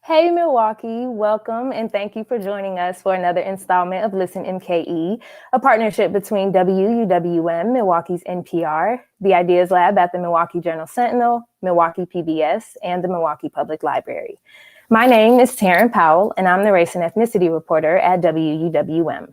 Hey, Milwaukee, welcome and thank you for joining us for another installment of Listen MKE, a partnership between WUWM, Milwaukee's NPR, the Ideas Lab at the Milwaukee Journal Sentinel, Milwaukee PBS, and the Milwaukee Public Library. My name is Taryn Powell, and I'm the race and ethnicity reporter at WUWM.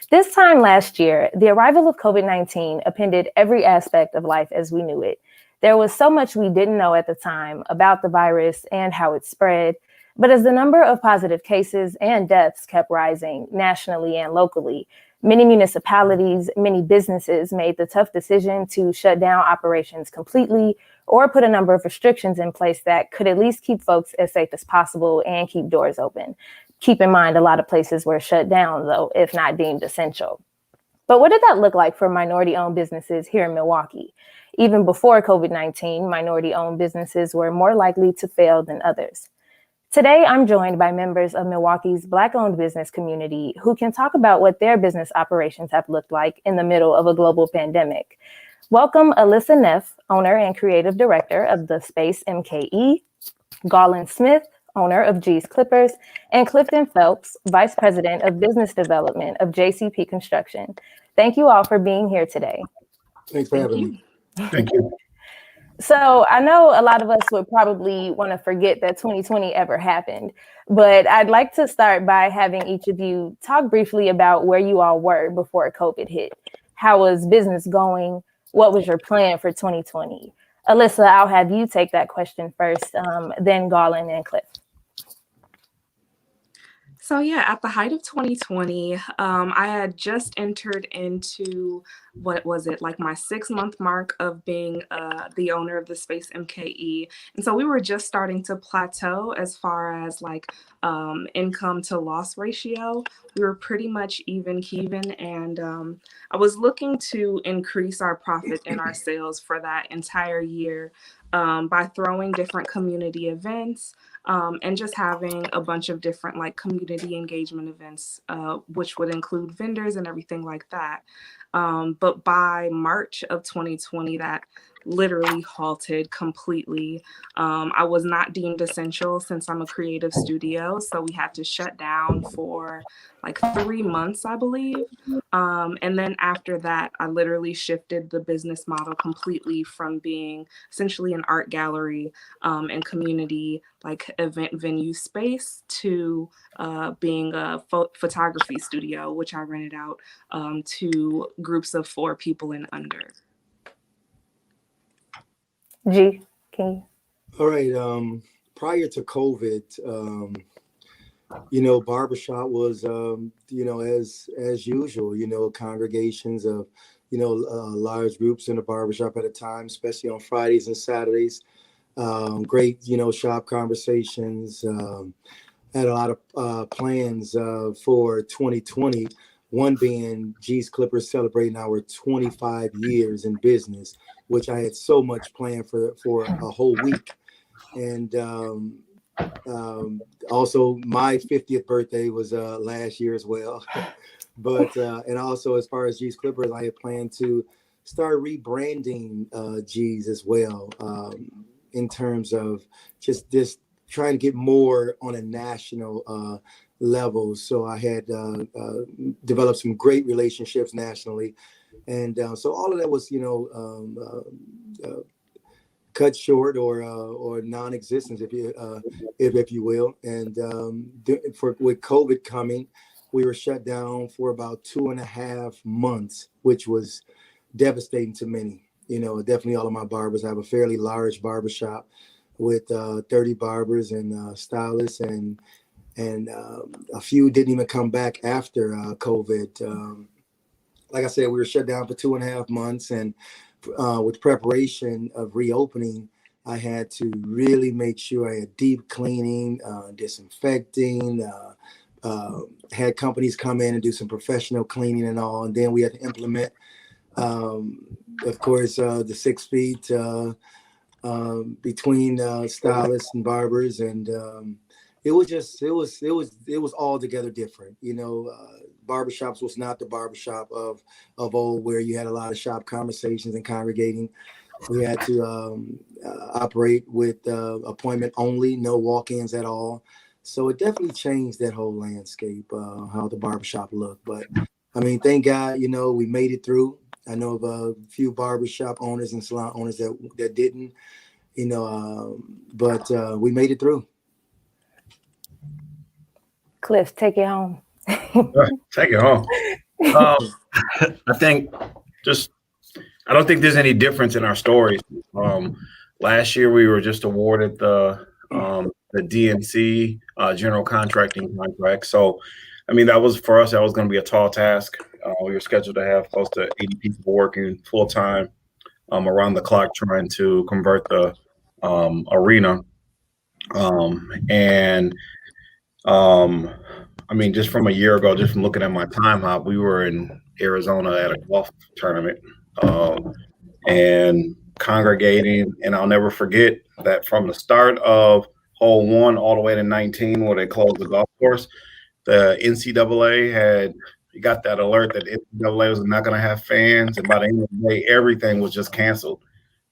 This time last year, the arrival of COVID-19 upended every aspect of life as we knew it. There was so much we didn't know at the time about the virus and how it spread. But as the number of positive cases and deaths kept rising nationally and locally, many municipalities, many businesses made the tough decision to shut down operations completely or put a number of restrictions in place that could at least keep folks as safe as possible and keep doors open. Keep in mind, a lot of places were shut down, though, if not deemed essential. But what did that look like for minority-owned businesses here in Milwaukee? Even before COVID-19, minority-owned businesses were more likely to fail than others. Today, I'm joined by members of Milwaukee's Black-owned business community who can talk about what their business operations have looked like in the middle of a global pandemic. Welcome Alyssa Neff, owner and creative director of the Space MKE, Gaulien Smith, owner of G's Clippers, and Clifton Phelps, vice president of business development of JCP Construction. Thank you all for being here today. Thanks for having me. Thank you. So I know a lot of us would probably want to forget that 2020 ever happened, but I'd like to start by having each of you talk briefly about where you all were before COVID hit. How was business going? What was your plan for 2020? Alyssa, I'll have you take that question first, then Gaulien and Cliff. So yeah, at the height of 2020, I had just entered into, what was it, like my 6-month mark of being the owner of the Space MKE. And so we were just starting to plateau as far as like income to loss ratio. We were pretty much even Kevin, and I was looking to increase our profit and our sales for that entire year by throwing different community events, and just having a bunch of different like community engagement events, which would include vendors and everything like that. But by March of 2020, that literally halted completely. I was not deemed essential since I'm a creative studio, so we had to shut down for like 3 months, I believe. And then after that, I literally shifted the business model completely from being essentially an art gallery and community like event venue space to being a photography studio, which I rented out to groups of 4 people and under. G, can you? All right. Prior to COVID, barbershop was, as usual, congregations of, large groups in the barbershop at a time, especially on Fridays and Saturdays. Great, shop conversations. Had a lot of plans for 2020. One being G's Clippers celebrating our 25 years in business, which I had so much planned for a whole week. And also my 50th birthday was last year as well. But and also as far as G's Clippers, I had planned to start rebranding G's as well, in terms of just this trying to get more on a national level. So I had developed some great relationships nationally. And so all of that was, cut short or non-existent, if you will. And with COVID coming, we were shut down for about 2.5 months, which was devastating to many. Definitely all of my barbers. I have a fairly large barbershop with 30 barbers and stylists, and a few didn't even come back after COVID. Like I said, we were shut down for 2.5 months, and with preparation of reopening, I had to really make sure I had deep cleaning, disinfecting, had companies come in and do some professional cleaning and all. And then we had to implement, of course, the 6 feet between stylists and barbers. And it was altogether different. Barbershops was not the barbershop of old, where you had a lot of shop conversations and congregating. We had to operate with appointment only, no walk-ins at all. So it definitely changed that whole landscape, how the barbershop looked. But I mean, thank God, we made it through. I know of a few barbershop owners and salon owners that didn't, but we made it through. Cliff, take it home. Take it home. I think I don't think there's any difference in our stories. Last year we were just awarded the DNC general contracting contract. So, I mean, that was for us. That was going to be a tall task. We were scheduled to have close to 80 people working full time, around the clock, trying to convert the arena. I mean, just from a year ago, just from looking at my time hop, we were in Arizona at a golf tournament and congregating. And I'll never forget that from the start of hole 1 all the way to 19, where they closed the golf course, the NCAA got that alert that NCAA was not going to have fans. And by the end of the day, everything was just canceled.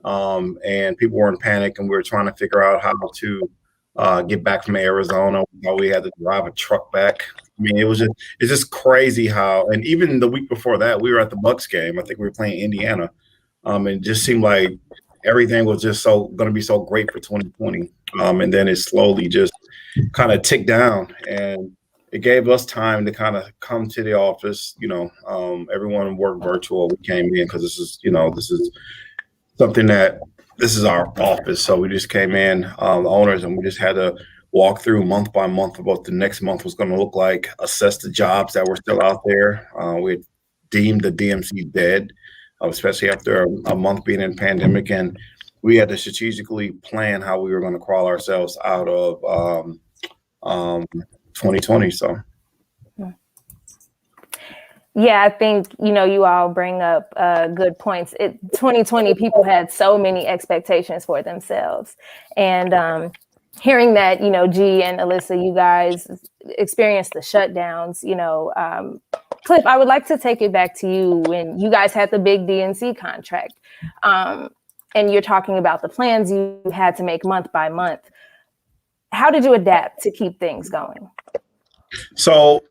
And people were in panic, and we were trying to figure out how to get back from Arizona. We had to drive a truck back. I mean, it's just crazy how, and even the week before that, we were at the Bucks game. I think we were playing Indiana. And it just seemed like everything was just going to be so great for 2020. And then it slowly just kind of ticked down, and it gave us time to kind of come to the office. Everyone worked virtual. We came in because this is something that this is our office. So we just came in, the owners, and we just had to walk through month by month of what the next month was going to look like, assess the jobs that were still out there. We had deemed the DMC dead, especially after a month being in pandemic. And we had to strategically plan how we were going to crawl ourselves out of 2020. So. Yeah, I think, you all bring up good points. 2020, people had so many expectations for themselves. And hearing that, G and Alyssa, you guys experienced the shutdowns, Cliff, I would like to take it back to you when you guys had the big DNC contract. And you're talking about the plans you had to make month by month. How did you adapt to keep things going? So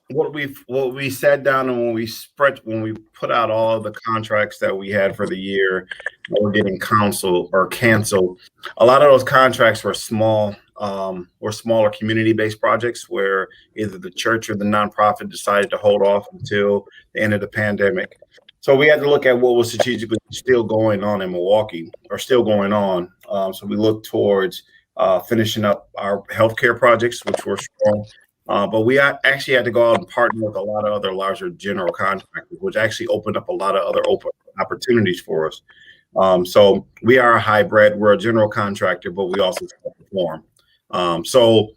what we sat down, and when we put out all of the contracts that we had for the year that were getting canceled, a lot of those contracts were smaller community-based projects where either the church or the nonprofit decided to hold off until the end of the pandemic. So we had to look at what was strategically still going on in Milwaukee, or still going on. So we looked towards finishing up our healthcare projects, which were strong. But we actually had to go out and partner with a lot of other larger general contractors, which actually opened up a lot of other open opportunities for us. So we are a hybrid. We're a general contractor, but we also perform. So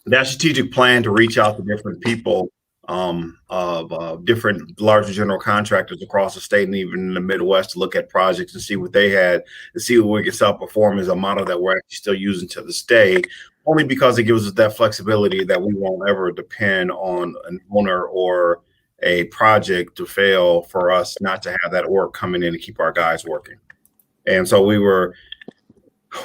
that strategic plan to reach out to different people of different larger general contractors across the state and even in the Midwest to look at projects and see what they had, and see what we can self-perform is a model that we're actually still using to this day, only because it gives us that flexibility that we won't ever depend on an owner or a project to fail for us not to have that work coming in to keep our guys working. And so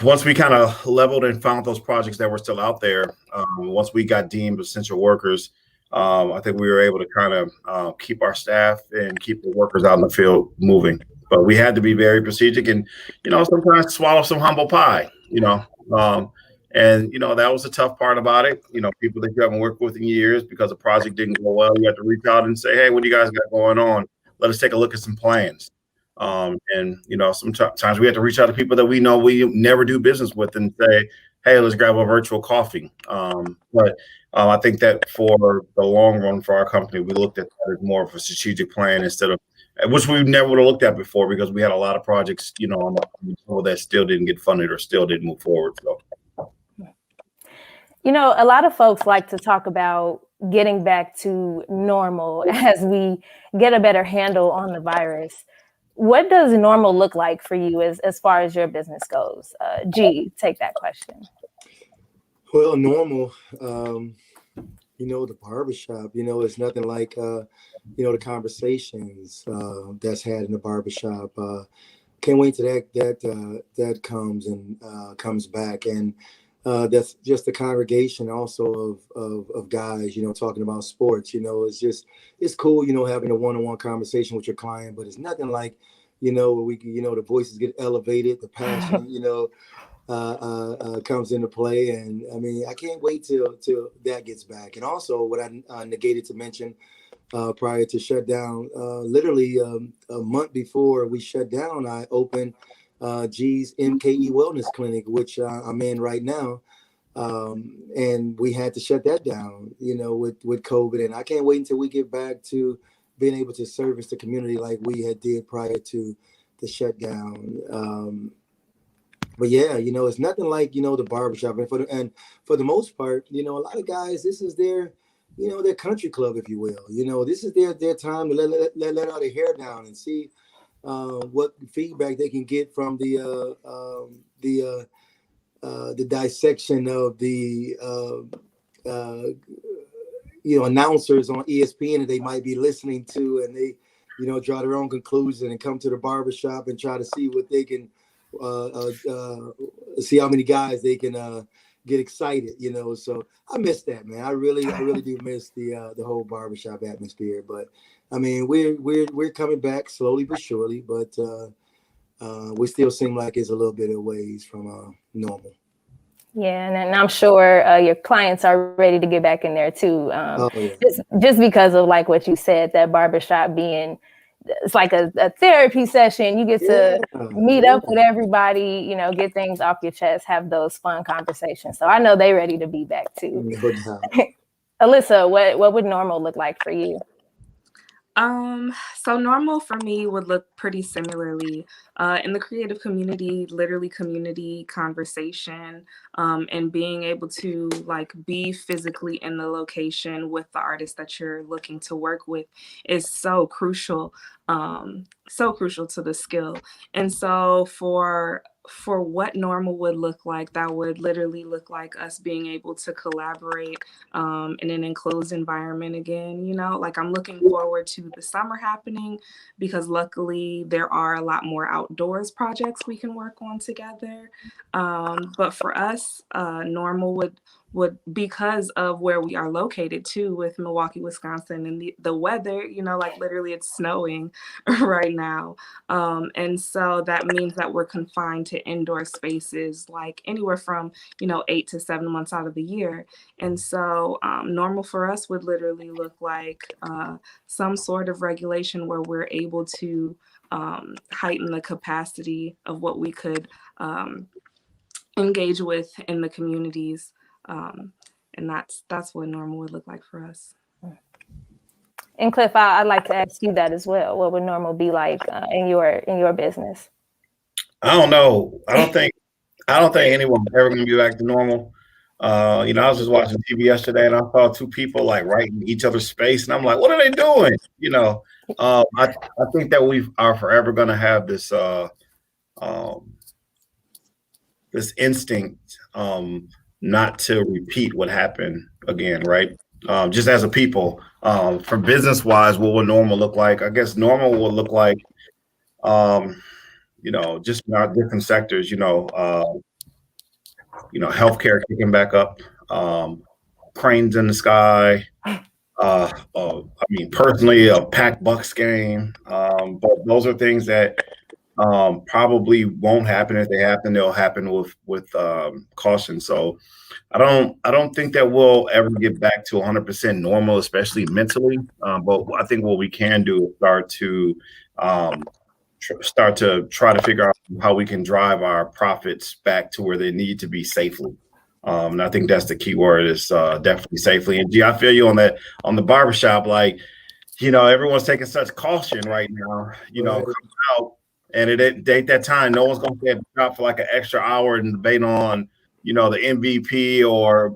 once we kind of leveled and found those projects that were still out there, once we got deemed essential workers, I think we were able to kind of keep our staff and keep the workers out in the field moving. But we had to be very strategic and, sometimes swallow some humble pie, and, that was the tough part about it. People that you haven't worked with in years, because the project didn't go well, you have to reach out and say, hey, what do you guys got going on? Let us take a look at some plans. And, sometimes we have to reach out to people that we know we never do business with and say, hey, let's grab a virtual coffee. But I think that for the long run for our company, we looked at that as more of a strategic plan instead of, which we never would have looked at before, because we had a lot of projects, on the table that still didn't get funded or still didn't move forward. So. A lot of folks like to talk about getting back to normal as we get a better handle on the virus. What does normal look like for you as far as your business goes? G, take that question. Well, normal, the barbershop, it's nothing like, the conversations that's had in the barbershop. can't wait till that comes and comes back. And that's just the congregation also of guys, talking about sports. It's cool, having a one-on-one conversation with your client, but it's nothing like, where we, the voices get elevated, the passion, comes into play. And I mean, I can't wait till that gets back. And also what I negated to mention prior to shutdown, literally a month before we shut down, I opened G's MKE Wellness Clinic, which I'm in right now. And we had to shut that down, with COVID. And I can't wait until we get back to being able to service the community like we had did prior to the shutdown. But yeah, it's nothing like, the barbershop. And for the most part, a lot of guys, this is their, their country club, if you will. This is their time to let all their hair down and see what feedback they can get from the dissection of the announcers on ESPN that they might be listening to, and they draw their own conclusion and come to the barbershop and try to see what they can see how many guys they can get excited, so I miss that, man. I really do miss the whole barbershop atmosphere. But I mean, we're coming back slowly but surely, but we still seem like it's a little bit of ways from normal. Yeah, and I'm sure your clients are ready to get back in there too. Just because of like what you said, that barbershop being, it's like a therapy session. You get to meet up with everybody, get things off your chest, have those fun conversations. So I know they're ready to be back too. Alyssa, what would normal look like for you? So normal for me would look pretty similarly in the creative community, literally community conversation, and being able to like be physically in the location with the artist that you're looking to work with is so crucial to the skill. And so for what normal would look like, that would literally look like us being able to collaborate in an enclosed environment again. Like I'm looking forward to the summer happening because luckily there are a lot more outdoors projects we can work on together. But for us, normal would because of where we are located too, with Milwaukee, Wisconsin, and the weather, like literally it's snowing right now. And so that means that we're confined to indoor spaces, like anywhere from, 8 to 7 months out of the year. And so normal for us would literally look like some sort of regulation where we're able to heighten the capacity of what we could engage with in the communities. And that's what normal would look like for us. And Cliff, I'd like to ask you that as well. What would normal be like in your business? I don't know. I don't think anyone's ever going to be back to normal. I was just watching TV yesterday and I saw two people like right in each other's space, and I'm like, what are they doing? I think that we are forever going to have this this instinct not to repeat what happened again, right? Just as a people, for business wise, what would normal look like? I guess normal will look like, just in our different sectors, healthcare kicking back up, cranes in the sky. Personally, a packed Bucks game. But those are things that probably won't happen. If they happen, they'll happen with caution. So I don't think that we'll ever get back to 100% normal, especially mentally. But I think what we can do is start to try to figure out how we can drive our profits back to where they need to be safely. And I think that's the key word, is definitely safely. And G, I feel you on that, on the barbershop. Like, everyone's taking such caution right now, coming out, and it ain't that time. No one's going to get dropped for like an extra hour and debate on, the MVP or,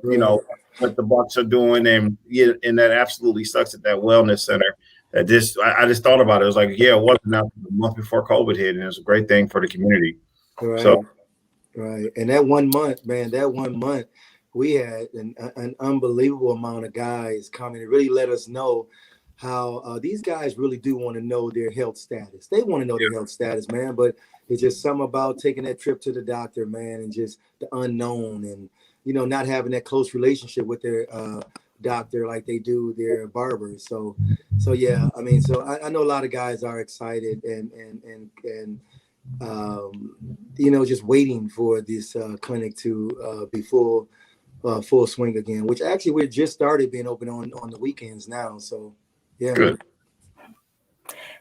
what the Bucks are doing. And that absolutely sucks at that wellness center. I just thought about it. It was like, it wasn't out the month before COVID hit, and it was a great thing for the community. Right. So, right. And that 1 month, man, we had an unbelievable amount of guys coming. It really let us know how these guys really do want to know their health status. They want to know their health status, man. But it's just something about taking that trip to the doctor, man, and just the unknown, and not having that close relationship with their doctor like they do their barber. So yeah, I mean, so I know a lot of guys are excited and just waiting for this clinic to be full swing again, which actually we're just started being open on the weekends now. So yeah. Good.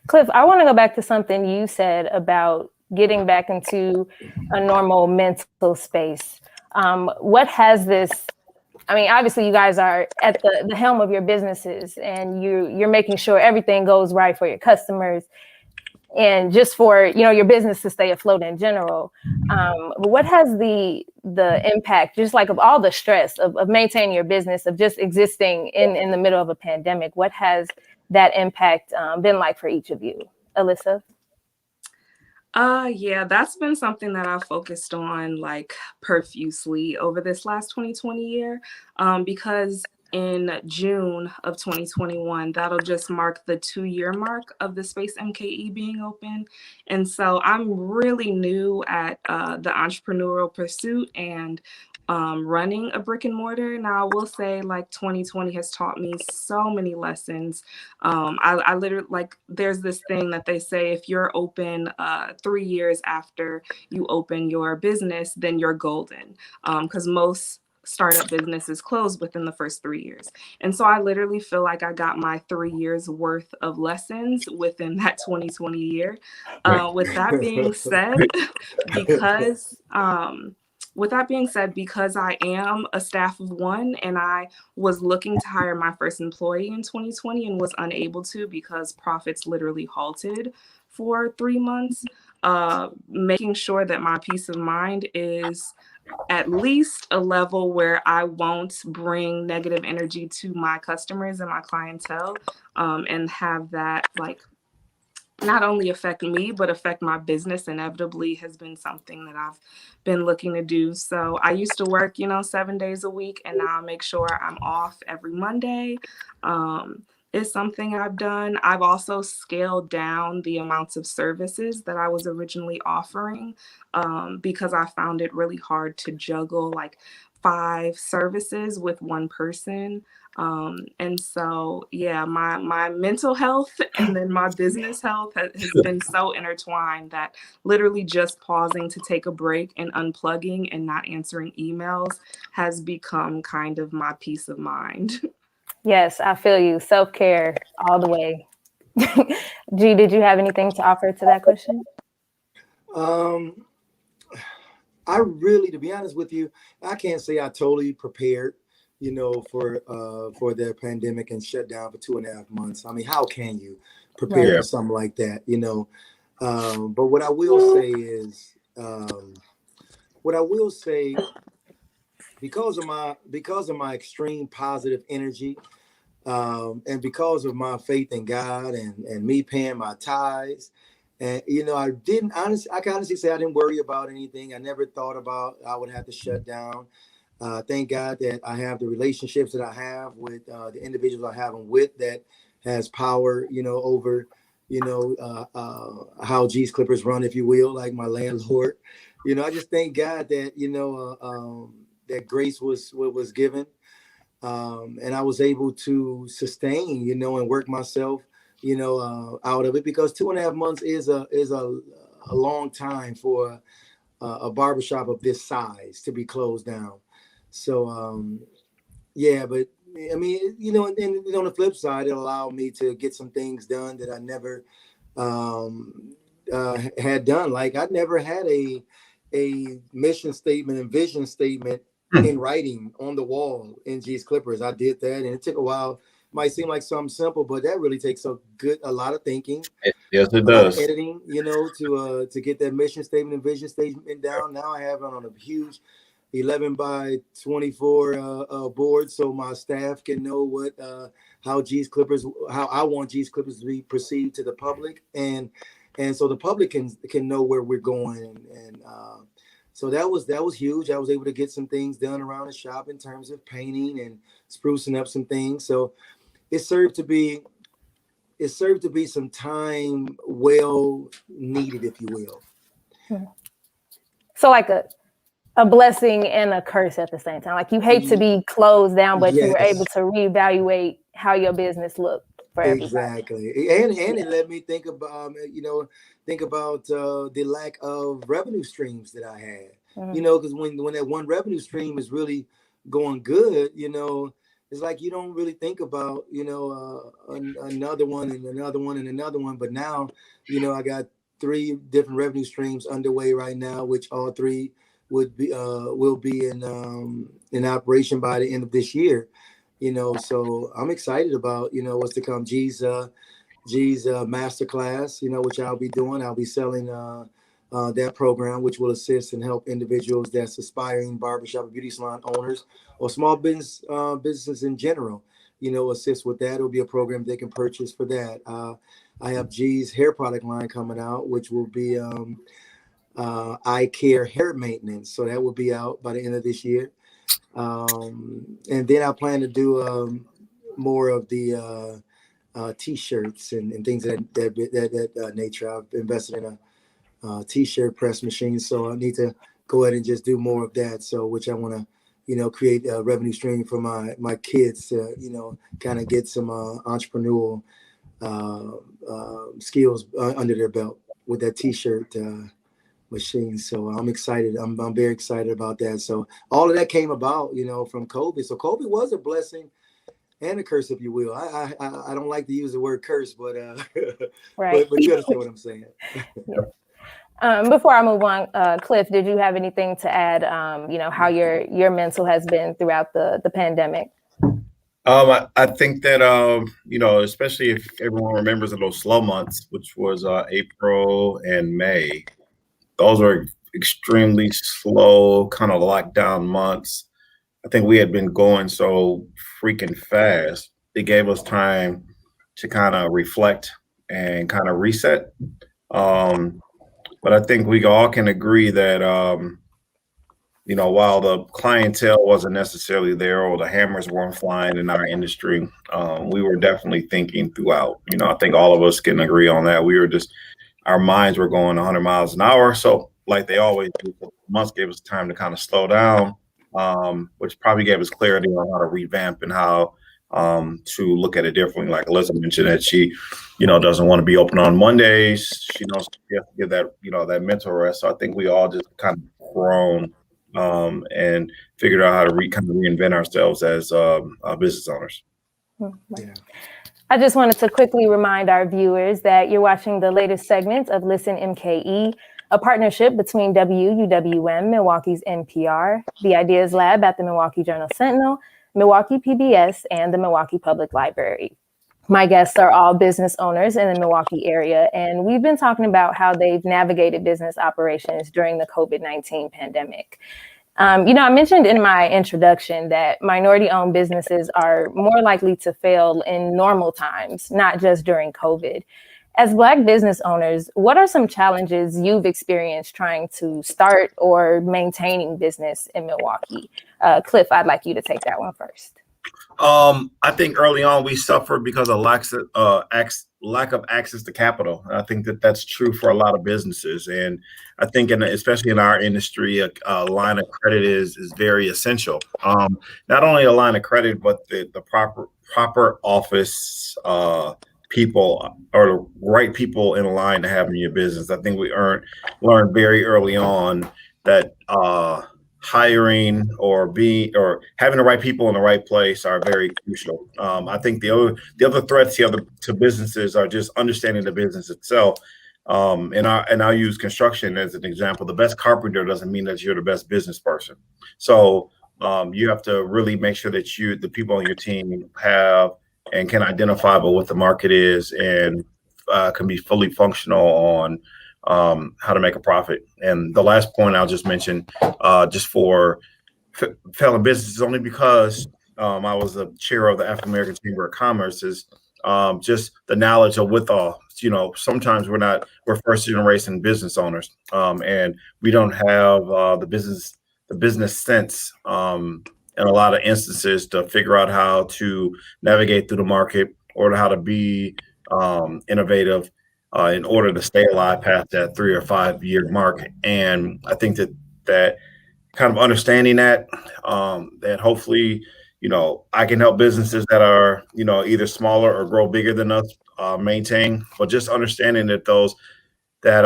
Cliff, I want to go back to something you said about getting back into a normal mental space. What has this, I mean, obviously you guys are at the helm of your businesses, and you're making sure everything goes right for your customers and just for, your business to stay afloat in general. But what has the impact, just like of all the stress of maintaining your business, of just existing in the middle of a pandemic, what has that impact been like for each of you? Alyssa? Yeah, that's been something that I've focused on like profusely over this last 2020 year, because in June of 2021, that'll just mark the 2-year mark of the Space MKE being open. And so I'm really new at the entrepreneurial pursuit and running a brick and mortar. Now, I will say, like, 2020 has taught me so many lessons. I literally, like, there's this thing that they say, if you're open 3 years after you open your business, then you're golden, because most startup businesses close within the first 3 years. And so I literally feel like I got my 3 years worth of lessons within that 2020 year. With that being said, because because I am a staff of one, and I was looking to hire my first employee in 2020 and was unable to because profits literally halted for 3 months, making sure that my peace of mind is at least a level where I won't bring negative energy to my customers and my clientele, and have that, like, not only affect me, but affect my business inevitably, has been something that I've been looking to do. So I used to work, 7 days a week, and now I make sure I'm off every Monday. Is something I've done. I've also scaled down the amounts of services that I was originally offering, because I found it really hard to juggle like 5 services with one person. And so, yeah, my mental health and then my business health has been so intertwined that literally just pausing to take a break and unplugging and not answering emails has become kind of my peace of mind. Yes, I feel you. Self-care all the way. G, did you have anything to offer to that question? I really, to be honest with you, I can't say I totally prepared, for the pandemic and shut down for 2.5 months. I mean, how can you prepare for something like that, But what I will say is, because of my extreme positive energy, and because of my faith in God and me paying my tithes, and I can honestly say I didn't worry about anything. I never thought about I would have to shut down. Thank God that I have the relationships that I have with the individuals I have them with that has power, over, how G's Clippers run, if you will, like my landlord. I just thank God that that grace was given, and I was able to sustain, and work myself, out of it, because 2.5 months is a long time for a barbershop of this size to be closed down. So yeah, but I mean, and on the flip side, it allowed me to get some things done that I never had done. Like I never had a mission statement and vision statement in writing on the wall in G's Clippers. I did that, and it took a while. Might seem like something simple, but that really takes a lot of thinking. Yes, it does. Editing, to get that mission statement and vision statement down. Now I have it on a huge 11 by 24 board, so my staff can know what how I want G's Clippers to be perceived to the public, and so the public can know where we're going, and so that was huge. I was able to get some things done around the shop in terms of painting and sprucing up some things. So it served to be it served to be some time well needed, if you will. So like a blessing and a curse at the same time. Like you hate to be closed down, but you were able to reevaluate how your business looked for everybody. Exactly. And it let me think about, the lack of revenue streams that I had, because when that one revenue stream is really going good, it's like you don't really think about, another one and another one and another one. But now, I got 3 different revenue streams underway right now, which all 3 will be in operation by the end of this year. So I'm excited about what's to come. G's masterclass, which I'll be doing. I'll be selling that program, which will assist and help individuals that's aspiring barbershop and beauty salon owners or small businesses in general. Assist with that. It'll be a program they can purchase for that. I have G's hair product line coming out, which will be eye care hair maintenance. So that will be out by the end of this year. And then I plan to do more of the T-shirts and things of that nature. I've invested in a T-shirt press machine, so I need to go ahead and just do more of that. So, which I want to, create a revenue stream for my kids to, kind of get some entrepreneurial skills under their belt with that T-shirt machine. So I'm excited. I'm very excited about that. So all of that came about, from COVID. So COVID was a blessing and a curse, if you will. I don't like to use the word curse, but right. but you understand what I'm saying. Before I move on, Cliff, did you have anything to add? How your mental has been throughout the pandemic? I think that especially if everyone remembers those slow months, which was April and May. Those were extremely slow, kind of lockdown months. I think we had been going so freaking fast. It gave us time to kind of reflect and kind of reset. But I think we all can agree that, while the clientele wasn't necessarily there or the hammers weren't flying in our industry, we were definitely thinking throughout. I think all of us can agree on that. Our minds were going 100 miles an hour. So like they always do, months gave us time to kind of slow down, which probably gave us clarity on how to revamp and how to look at it differently. Like Alyssa mentioned that she, doesn't want to be open on Mondays. She knows she has to give that, that mental rest. So I think we all just kind of grown and figured out how to kind of reinvent ourselves as business owners. Yeah. I just wanted to quickly remind our viewers that you're watching the latest segment of Listen MKE, a partnership between WUWM, Milwaukee's NPR, the Ideas Lab at the Milwaukee Journal-Sentinel, Milwaukee PBS, and the Milwaukee Public Library. My guests are all business owners in the Milwaukee area, and we've been talking about how they've navigated business operations during the COVID-19 pandemic. I mentioned in my introduction that minority-owned businesses are more likely to fail in normal times, not just during COVID. As Black business owners, what are some challenges you've experienced trying to start or maintaining business in Milwaukee? Cliff, I'd like you to take that one first. I think early on we suffered because of lack of access to capital. I think that's true for a lot of businesses, and I think especially in our industry, a line of credit is very essential. Not only a line of credit, but the proper office people or the right people in line to have in your business. I think we learned very early on that hiring or having the right people in the right place are very crucial. I think the other threats to businesses are just understanding the business itself. And I'll use construction as an example. The best carpenter doesn't mean that you're the best business person. So you have to really make sure that the people on your team have and can identify what the market is and can be fully functional on how to make a profit. And the last point I'll just mention, just for fellow businesses, only because I was the chair of the African American Chamber of Commerce, is just the knowledge of sometimes we're first generation business owners, and we don't have the business sense in a lot of instances to figure out how to navigate through the market or how to be innovative in order to stay alive past that 3 or 5 year mark. And I think that kind of understanding that, that hopefully, I can help businesses that are, either smaller or grow bigger than us maintain, but just understanding that those that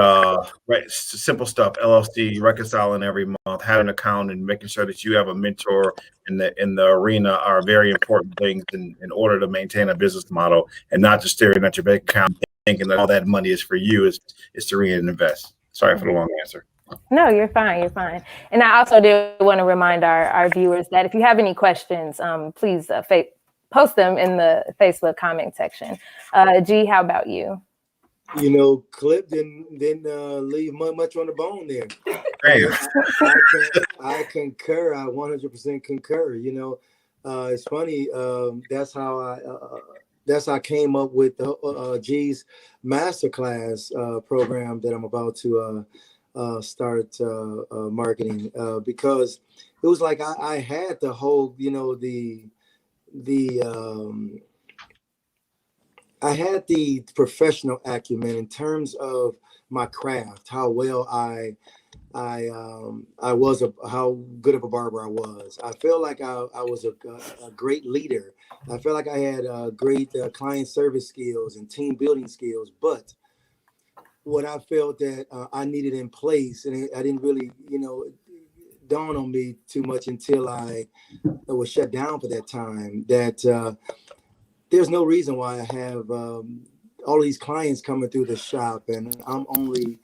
right, simple stuff, LLC, reconciling every month, having an account, and making sure that you have a mentor in the arena are very important things in order to maintain a business model, and not just staring at your bank account thinking that all that money is for you, is to reinvest. Sorry for the long answer. No, you're fine. You're fine. And I also did want to remind our viewers that if you have any questions, please post them in the Facebook comment section. G, how about you? Clip didn't leave much on the bone there. I concur. I 100% concur. It's funny. That's how I came up with the G's masterclass program that I'm about to start marketing, because it was like I had the whole, I had the professional acumen in terms of my craft, how well I was, how good of a barber I was. I feel like I was a great leader. I feel like I had great client service skills and team building skills. But what I felt that I needed in place, and I didn't really, dawn on me too much until I was shut down for that time, that there's no reason why I have all these clients coming through the shop and I'm only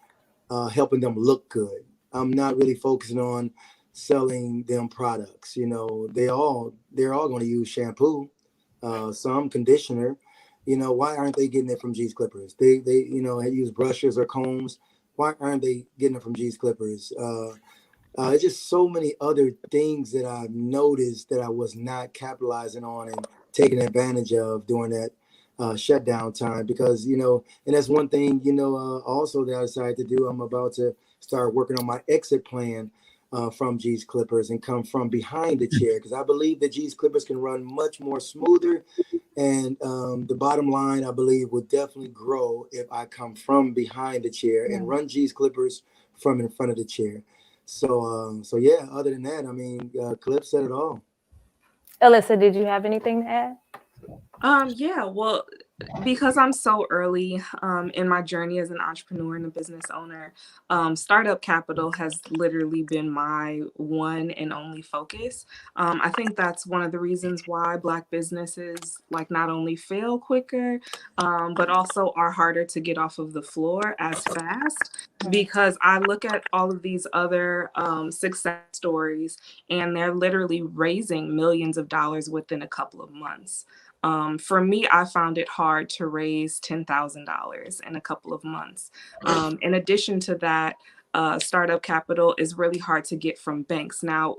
helping them look good. I'm not really focusing on selling them products. They're all going to use shampoo, some conditioner. Why aren't they getting it from G's Clippers? They use brushes or combs. Why aren't they getting it from G's Clippers? It's just so many other things that I've noticed that I was not capitalizing on and taking advantage of during that shutdown time, because, and that's one thing, also that I decided to do. I'm about to start working on my exit plan from G's Clippers and come from behind the chair, because I believe that G's Clippers can run much more smoother. And the bottom line, I believe, will definitely grow if I come from behind the chair and run G's Clippers from in front of the chair. So yeah, other than that, I mean, Clip said it all. Alyssa, did you have anything to add? Yeah, well, because I'm so early in my journey as an entrepreneur and a business owner, startup capital has literally been my one and only focus. I think that's one of the reasons why Black businesses not only fail quicker, but also are harder to get off of the floor as fast. Because I look at all of these other success stories, and they're literally raising millions of dollars within a couple of months. For me, I found it hard to raise $10,000 in a couple of months. In addition to that, startup capital is really hard to get from banks. Now,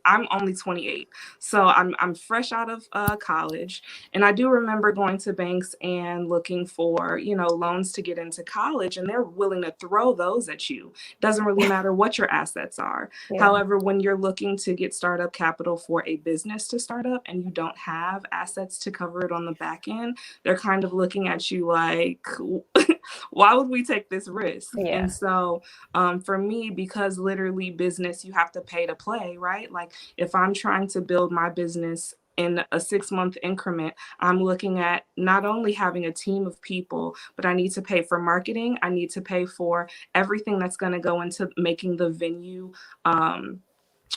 I'm only 28, so I'm fresh out of college, and I do remember going to banks and looking for loans to get into college, and they're willing to throw those at you. Doesn't really matter what your assets are. Yeah. However, when you're looking to get startup capital for a business to start up and you don't have assets to cover it on the back end, they're kind of looking at you like, why would we take this risk? Yeah. And so for me, because literally business, you have to pay to play, right? Like if I'm trying to build my business in a 6-month increment, I'm looking at not only having a team of people, but I need to pay for marketing. I need to pay for everything that's going to go into making the venue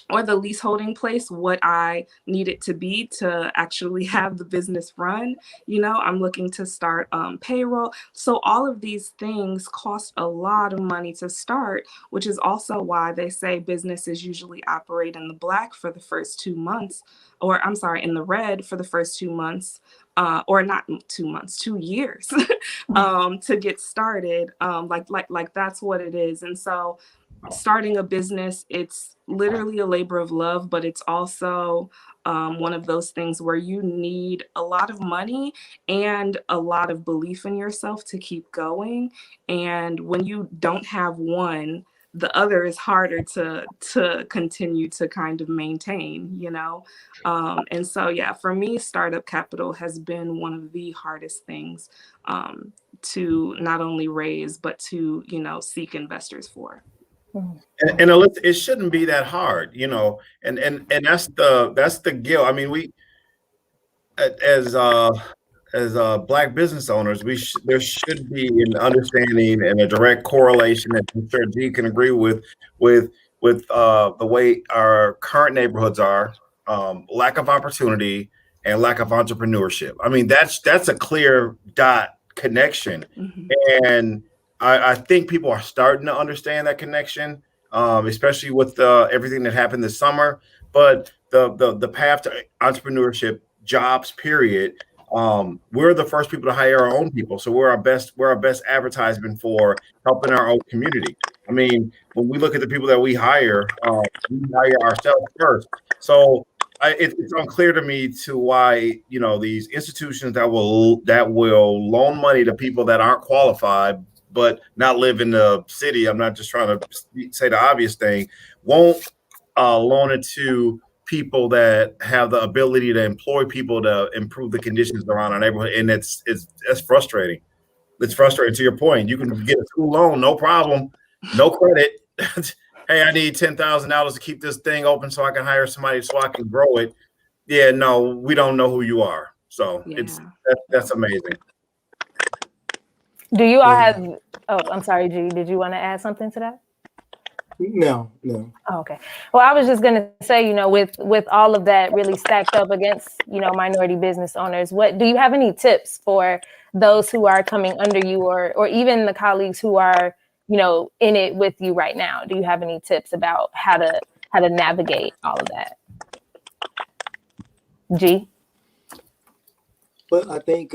or the leaseholding place what I need it to be to actually have the business run. I'm looking to start payroll. So all of these things cost a lot of money to start, which is also why they say businesses usually operate in the black for the first 2 months, or I'm sorry, in the red for the first 2 months, or not 2 months, 2 years to get started. Like that's what it is. And so starting a business, it's literally a labor of love, but it's also one of those things where you need a lot of money and a lot of belief in yourself to keep going. And when you don't have one, the other is harder to continue to kind of maintain, and so yeah, for me, startup capital has been one of the hardest things to not only raise but to seek investors for. And it shouldn't be that hard, and that's the guilt. I mean, we as Black business owners, there should be an understanding and a direct correlation that I'm sure G can agree with the way our current neighborhoods are, lack of opportunity and lack of entrepreneurship. I mean, that's a clear dot connection, and I think people are starting to understand that connection, especially with everything that happened this summer. But the path to entrepreneurship, jobs, period. We're the first people to hire our own people, so we're our best advertisement for helping our own community. I mean, when we look at the people that we hire ourselves first. So it's unclear to me to why these institutions that will loan money to people that aren't qualified but not live in the city. I'm not just trying to say the obvious thing. Won't loan it to people that have the ability to employ people to improve the conditions around our neighborhood, and that's frustrating. It's frustrating. To your point, you can get a school loan, no problem, no credit. Hey, I need $10,000 to keep this thing open so I can hire somebody so I can grow it. Yeah, no, we don't know who you are. So that's amazing. Do you all have? Oh, I'm sorry, G. Did you want to add something to that? No. Oh, okay. Well, I was just going to say, with all of that really stacked up against, minority business owners, do you have any tips for those who are coming under you or even the colleagues who are, in it with you right now? Do you have any tips about how to navigate all of that? G? But I think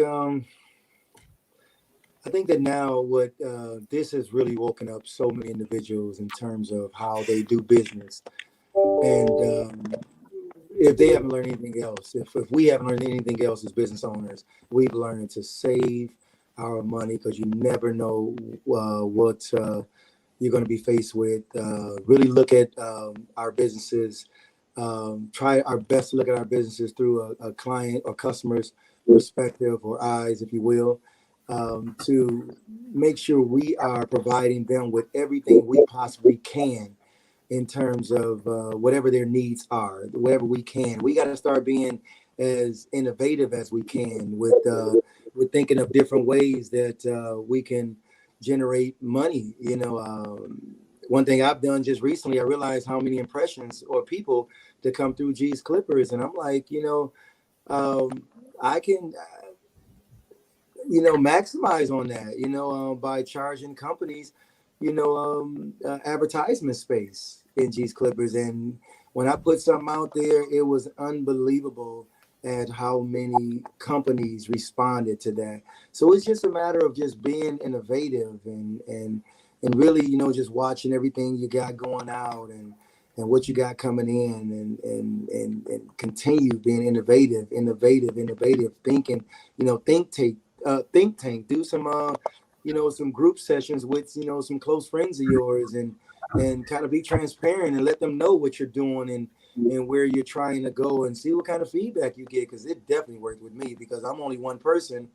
that now what this has really woken up so many individuals in terms of how they do business. And if they haven't learned anything else, if we haven't learned anything else as business owners, we've learned to save our money because you never know what you're going to be faced with. Really look at our businesses. Try our best to look at our businesses through a client or customer's perspective or eyes, if you will. To make sure we are providing them with everything we possibly can in terms of whatever their needs are, whatever we can. We got to start being as innovative as we can with thinking of different ways that we can generate money. One thing I've done just recently, I realized how many impressions or people that come through G's Clippers, and I'm like, I can. Maximize on that, by charging companies, advertisement space in G's Clippers. And when I put something out there, it was unbelievable at how many companies responded to that. So it's just a matter of just being innovative and really, just watching everything you got going out and what you got coming in and continue being innovative, thinking, think tank, do some some group sessions with some close friends of yours and kind of be transparent and let them know what you're doing and where you're trying to go and see what kind of feedback you get, because it definitely worked with me because I'm only one person,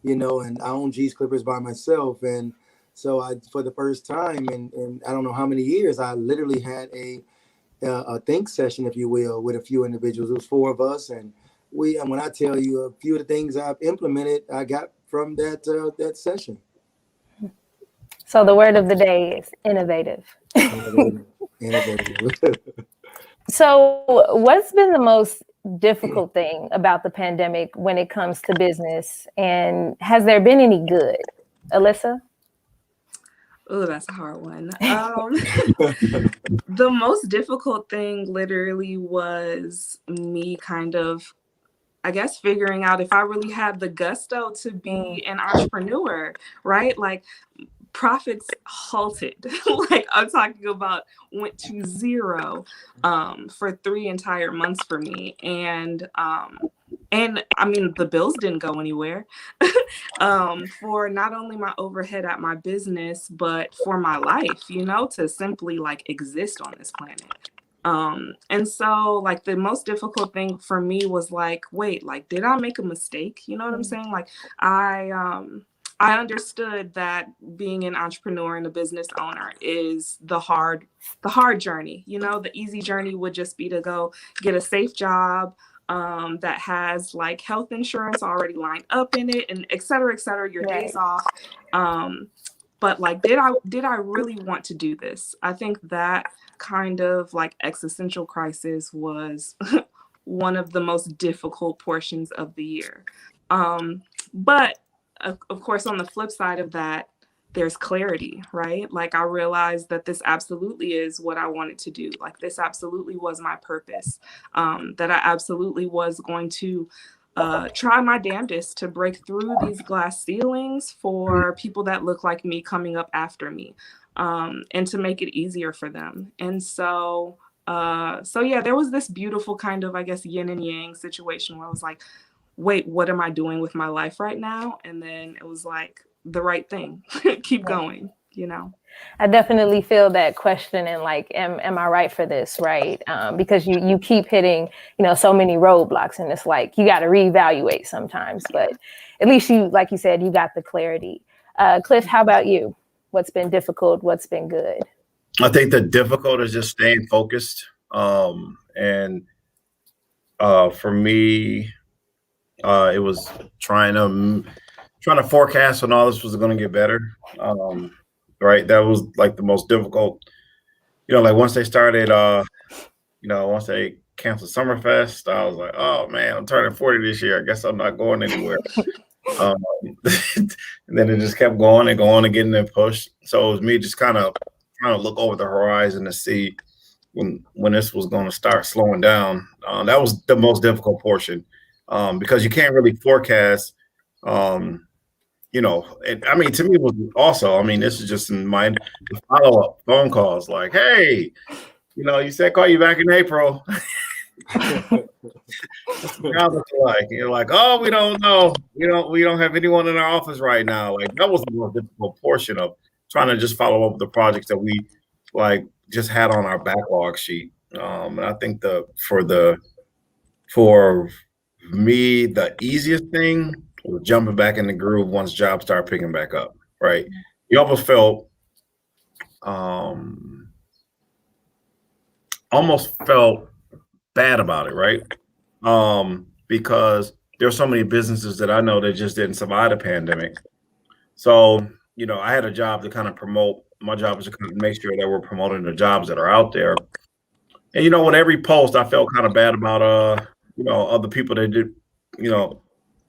and I own G's Clippers by myself. And so I, for the first time in I don't know how many years, I literally had a think session, if you will, with a few individuals. It was 4 of us, and when I tell you a few of the things I've implemented, I got from that session. So the word of the day is innovative. Innovative. So what's been the most difficult thing about the pandemic when it comes to business, and has there been any good? Alyssa? Oh, that's a hard one. The most difficult thing literally was me kind of, I guess, figuring out if I really had the gusto to be an entrepreneur, right? Like, profits halted. Like, I'm talking about went to zero for 3 entire months for me. And And I mean, the bills didn't go anywhere for not only my overhead at my business, but for my life, to simply like exist on this planet. And so like the most difficult thing for me was like, wait, like, did I make a mistake? You know what I'm saying? Like I understood that being an entrepreneur and a business owner is the hard journey. The easy journey would just be to go get a safe job that has like health insurance already lined up in it, and et cetera, your Right. days off. But like, did I really want to do this? I think that kind of like existential crisis was one of the most difficult portions of the year. But of course, on the flip side of that, there's clarity, right? Like I realized that this absolutely is what I wanted to do. Like this absolutely was my purpose, that I absolutely was going to try my damnedest to break through these glass ceilings for people that look like me coming up after me, and to make it easier for them. And so yeah, there was this beautiful kind of, I guess, yin and yang situation where I was like, wait, what am I doing with my life right now? And then it was like the right thing. Keep going, I definitely feel that question and like, am I right for this, right? Because you keep hitting, so many roadblocks, and it's like you got to reevaluate sometimes. But at least you, like you said, you got the clarity. Cliff, how about you? What's been difficult? What's been good? I think the difficult is just staying focused. And for me, it was trying to forecast when all this was going to get better. Right. That was like the most difficult, like once they started, once they canceled Summerfest, I was like, oh man, I'm turning 40 this year. I guess I'm not going anywhere. And then it just kept going and going and getting it pushed. So it was me just kind of trying to look over the horizon to see when this was going to start slowing down. That was the most difficult portion, because you can't really forecast. I mean, to me, it was also, this is just in mind, the follow-up phone calls like, hey, you said call you back in April. You're like, oh, we don't know. We don't have anyone in our office right now. Like that was the most difficult portion of trying to just follow up with the projects that we like just had on our backlog sheet. And I think for me, the easiest thing was jumping back in the groove once jobs start picking back up, right? You almost felt bad about it, right? Because there's so many businesses that I know that just didn't survive the pandemic. So, I had a job to kind of promote. My job is to kind of make sure that we're promoting the jobs that are out there. And, with every post, I felt kind of bad about, other people that did,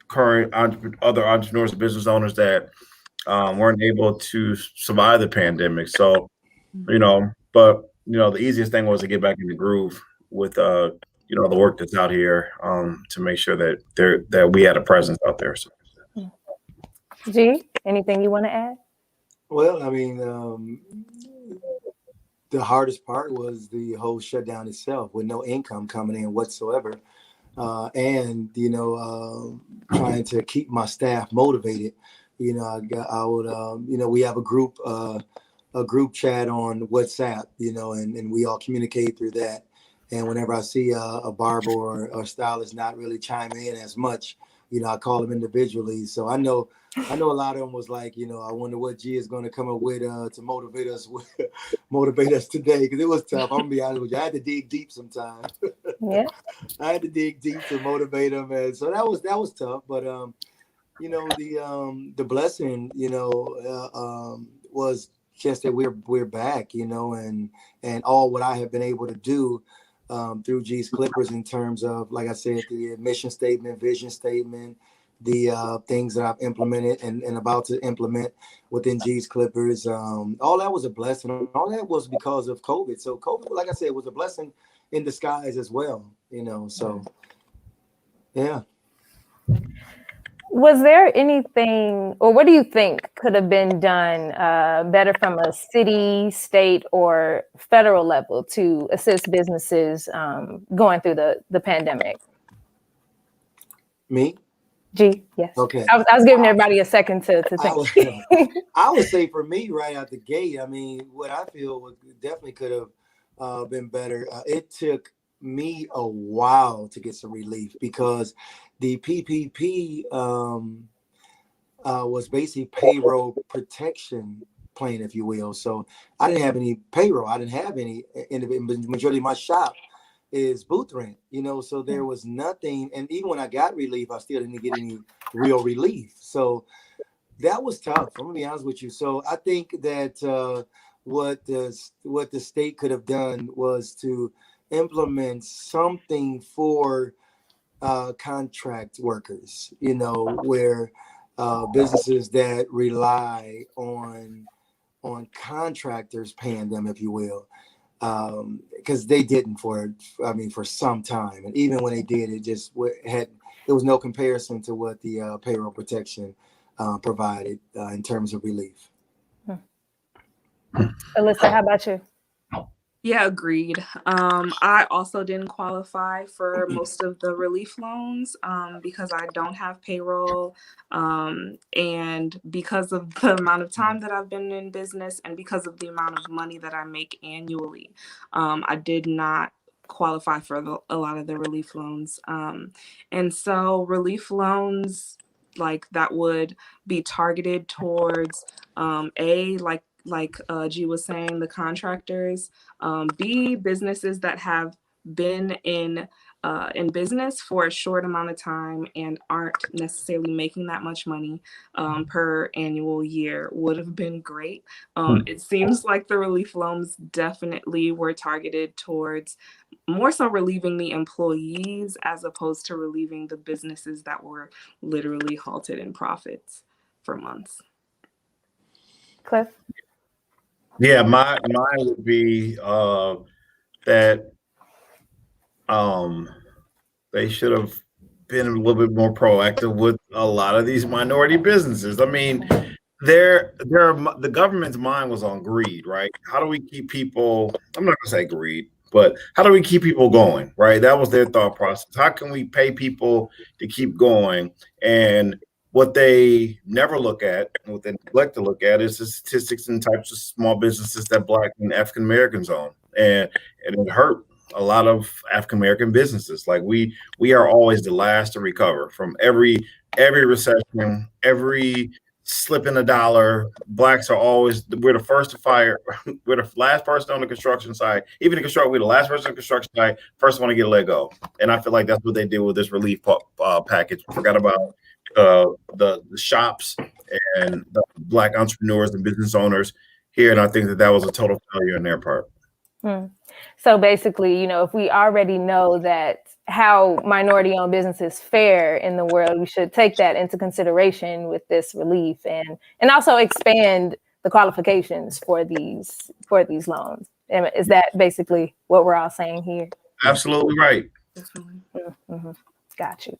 current other entrepreneurs and business owners that weren't able to survive the pandemic. So, but the easiest thing was to get back in the groove with the work that's out here, to make sure that we had a presence out there. So. G, anything you want to add? Well, the hardest part was the whole shutdown itself with no income coming in whatsoever. And trying to keep my staff motivated. We have a group chat on WhatsApp, and we all communicate through that. And whenever I see a barber or a stylist not really chiming in as much, I call them individually. So I know a lot of them was like, I wonder what G is going to come up with to motivate us today, because it was tough. I'm gonna be honest with you. I had to dig deep sometimes. Yeah, I had to dig deep to motivate them, and so that was tough. But the blessing, was just that we're back, and all what I have been able to do through G's Clippers in terms of, like I said, the mission statement, vision statement, the things that I've implemented and about to implement within G's Clippers. All that was a blessing. All that was because of COVID. So COVID, like I said, was a blessing in disguise as well, so yeah. Was there anything, or what do you think could have been done better from a city, state, or federal level to assist businesses going through the pandemic? Me? G, yes. Okay. I was giving everybody a second to think. I would say for me, right out the gate, I mean, what I feel definitely could have been better. It took me a while to get some relief because the PPP was basically payroll protection plan, if you will. So I didn't have any payroll. I didn't have any. In the majority of my shop is booth rent, so there was nothing. And even when I got relief, I still didn't get any real relief. So that was tough. I'm gonna be honest with you. So I think that what the state could have done was to implement something for contract workers, where businesses that rely on contractors paying them, if you will, because they didn't for some time, and even when they did, there was no comparison to what the payroll protection provided in terms of relief. Alyssa, how about you? Yeah, agreed. I also didn't qualify for most of the relief loans because I don't have payroll. And because of the amount of time that I've been in business and because of the amount of money that I make annually, I did not qualify for a lot of the relief loans. And so relief loans like that would be targeted towards like G was saying, the contractors, B, businesses that have been in business for a short amount of time and aren't necessarily making that much money per annual year would have been great. It seems like the relief loans definitely were targeted towards more so relieving the employees as opposed to relieving the businesses that were literally halted in profits for months. Cliff? Yeah, mine would be that they should have been a little bit more proactive with a lot of these minority businesses. I mean, the government's mind was on greed, right? How do we keep people? I'm not gonna say greed, but how do we keep people going, right? That was their thought process. How can we pay people to keep going? And what they never look at, and what they neglect to look at, is the statistics and types of small businesses that Black and African Americans own, and it hurt a lot of African American businesses. Like we are always the last to recover from every recession, every slip in a dollar. Blacks are always, we're the first to fire. We're the last person on the construction site. Even we're the last person on the construction site, first one to get let go. And I feel like that's what they did with this relief package. Forgot about the shops and the Black entrepreneurs and business owners here. And I think that was a total failure on their part. So basically, if we already know that how minority-owned businesses fare in the world, we should take that into consideration with this relief and also expand the qualifications for these loans. Is that basically what we're all saying here? Absolutely right. Mm-hmm. Got you.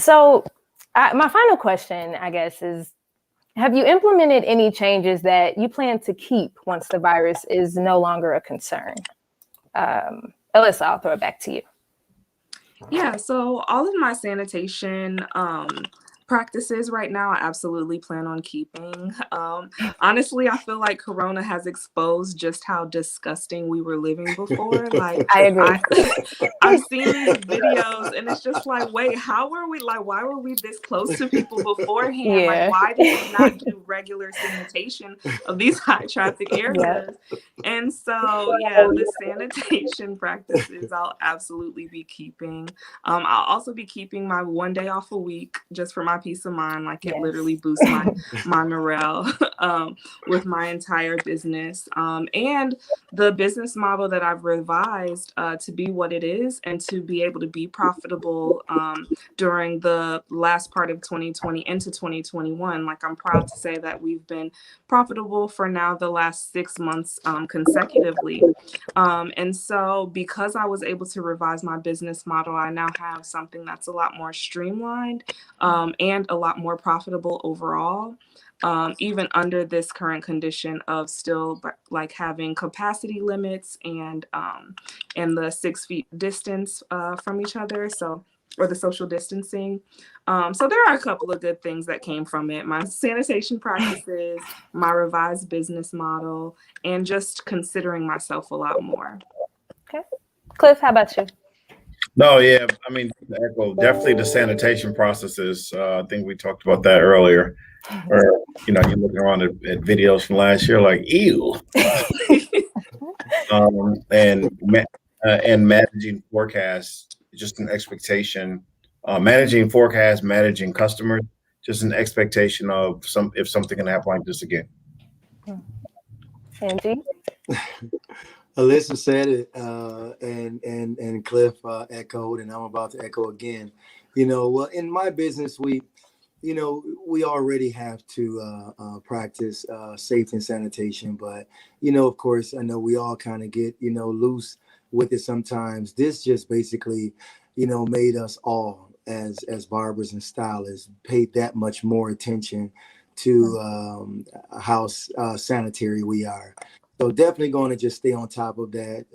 So my final question, I guess, is, have you implemented any changes that you plan to keep once the virus is no longer a concern? Alyssa, I'll throw it back to you. Yeah, so all of my sanitation practices right now, I absolutely plan on keeping. Honestly, I feel like Corona has exposed just how disgusting we were living before. Like, I agree. I've seen these videos and it's just like, wait, why were we this close to people beforehand? Yeah. Like, why did we not do regular sanitation of these high traffic areas? Yep. And so, yeah, the sanitation practices I'll absolutely be keeping. I'll also be keeping my 1 day off a week just for my peace of mind. Like, it literally boosts my morale with my entire business. And the business model that I've revised to be what it is and to be able to be profitable during the last part of 2020 into 2021. Like, I'm proud to say that we've been profitable for now the last 6 months consecutively. And so because I was able to revise my business model, I now have something that's a lot more streamlined and a lot more profitable overall, even under this current condition of still like having capacity limits and the 6 feet distance from each other. So or the social distancing. So there are a couple of good things that came from it. My sanitation practices, my revised business model, and just considering myself a lot more. Okay. Cliff, how about you? No, yeah, I mean, echo, definitely the sanitation processes. I think we talked about that earlier. Or, you know, you're looking around at videos from last year, like, ew. And managing forecasts, just an expectation. Managing forecasts, managing customers, just an expectation of if something can happen like this again. Angie? Alyssa said it, and Cliff echoed, and I'm about to echo again. You know, well, in my business, we already have to practice safety and sanitation, but of course, I know we all kind of get loose with it sometimes. This just basically, made us all as barbers and stylists pay that much more attention to how sanitary we are. So definitely going to just stay on top of that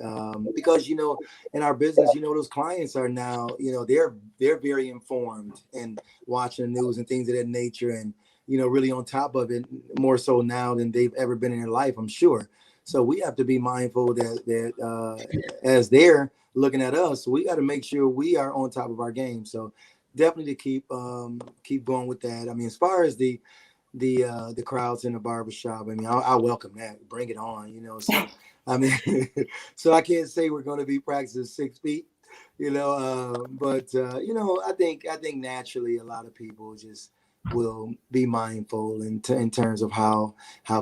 because, in our business, those clients are now, they're very informed and watching the news and things of that nature and, really on top of it more so now than they've ever been in their life, I'm sure. So we have to be mindful that as they're looking at us, we got to make sure we are on top of our game. So definitely to keep going with that. I mean, as far as the crowds in the barbershop, I mean, I welcome that. Bring it on, So I mean, so I can't say we're going to be practicing 6 feet, but I think naturally a lot of people just will be mindful in terms of how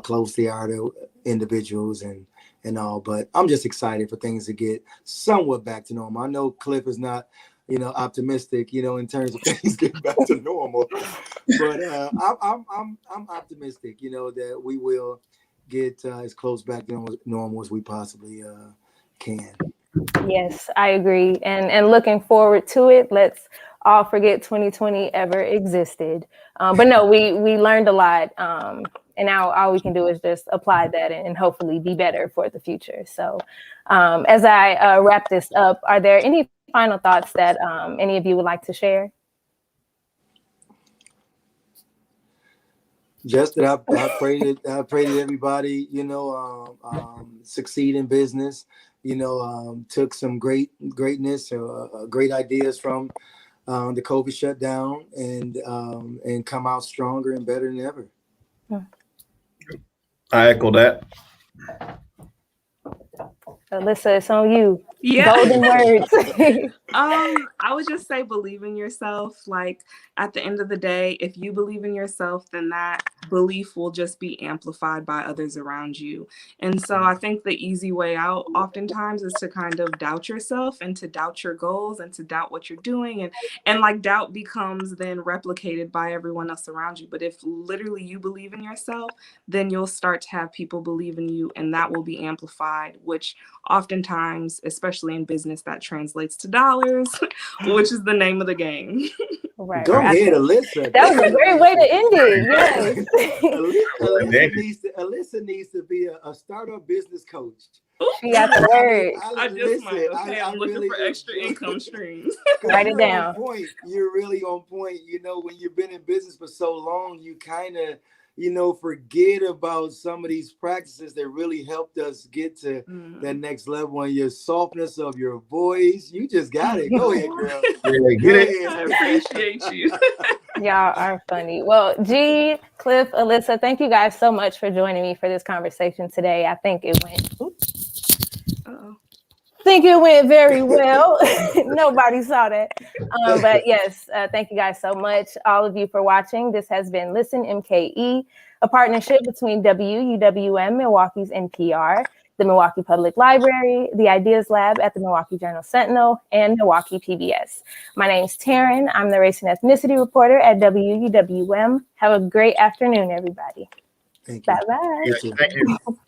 close they are to individuals and all. But I'm just excited for things to get somewhat back to normal. I know Cliff is not optimistic, in terms of things getting back to normal. But I'm optimistic, that we will get as close back to normal as we possibly can. Yes, I agree. And looking forward to it. Let's all forget 2020 ever existed. But no, we learned a lot. And now all we can do is just apply that and hopefully be better for the future. So as I wrap this up, are there any final thoughts that any of you would like to share? Just that I pray that everybody, succeed in business, took some greatness, great ideas from the COVID shutdown and come out stronger and better than ever. I echo that. Alyssa, it's on you. Yeah. Golden words. I would just say believe in yourself. Like at the end of the day, if you believe in yourself, then that belief will just be amplified by others around you. And so I think the easy way out oftentimes is to kind of doubt yourself and to doubt your goals and to doubt what you're doing. And like doubt becomes then replicated by everyone else around you. But if literally you believe in yourself, then you'll start to have people believe in you and that will be amplified, which oftentimes, especially in business, that translates to dollars, which is the name of the game. Right. Go ahead, Alyssa. That was a great way to end it. Yes. Alyssa needs to be a startup business coach. She got the word. I just might. Okay, I'm looking for extra income streams. Write it down. You're really on point. When you've been in business for so long, you kind of forget about some of these practices that really helped us get to that next level and your softness of your voice. You just got it. Go ahead, girl. I appreciate you. Y'all are funny. Well, G, Cliff, Alyssa, thank you guys so much for joining me for this conversation today. I think it went very well. Nobody saw that. But yes, thank you guys so much, all of you, for watching. This has been Listen MKE, a partnership between WUWM, Milwaukee's NPR, the Milwaukee Public Library, the Ideas Lab at the Milwaukee Journal-Sentinel, and Milwaukee PBS. My name's Taryn. I'm the Race and Ethnicity Reporter at WUWM. Have a great afternoon, everybody. Thank you. Bye-bye. Thank you.